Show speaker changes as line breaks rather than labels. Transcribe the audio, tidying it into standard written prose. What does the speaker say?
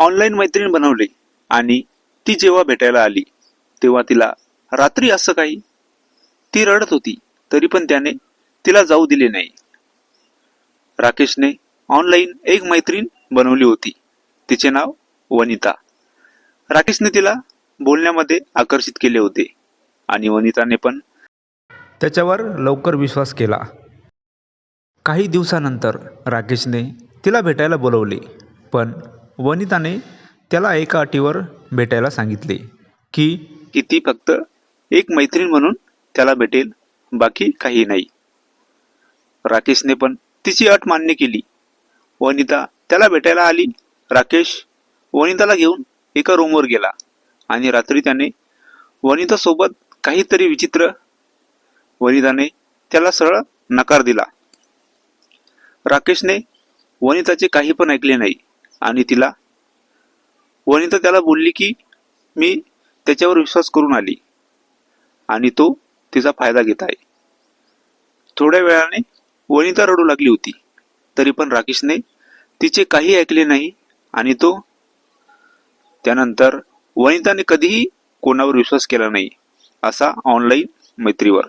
Online मैत्रीण बनवली आणि ती जेव्हा भेटायला आली तेव्हा तिला रात्री असं काही, ती रडत होती तरी पण त्याने तिला जाऊ दिले नाही. राकेशने ऑनलाईन एक मैत्रीण बनवली होती. तिचे नाव वनिता. राकेशने तिला बोलण्यामध्ये आकर्षित केले होते आणि वनिताने पण त्याच्यावर लवकर विश्वास केला. काही दिवसानंतर राकेशने तिला भेटायला बोलवले, पण वनिताने त्याला एका अटीवर भेटायला सांगितले की ती फक्त एक मैत्रीण म्हणून त्याला भेटेल, बाकी काही नाही. राकेशने पण तिची अट मान्य केली. वनिता त्याला भेटायला आली. राकेश वनिताला घेऊन एका रूमवर गेला आणि रात्री त्याने वनिता सोबत काहीतरी विचित्र. वनिताने त्याला सरळ नकार दिला. राकेशने वनिताचे काही पण ऐकले नाही आणि वनिता त्याला बोलली की मी त्याच्यावर विश्वास करून आली आणि तो तिचा फायदा घेत आहे. थोड्या वेळाने वनिता रडू लागली होती तरी पण राकेशने तिचे काही ऐकले नाही आणि त्यानंतर वनिताने कधीही कोणावर विश्वास केला नाही, असा ऑनलाईन मैत्रीवर.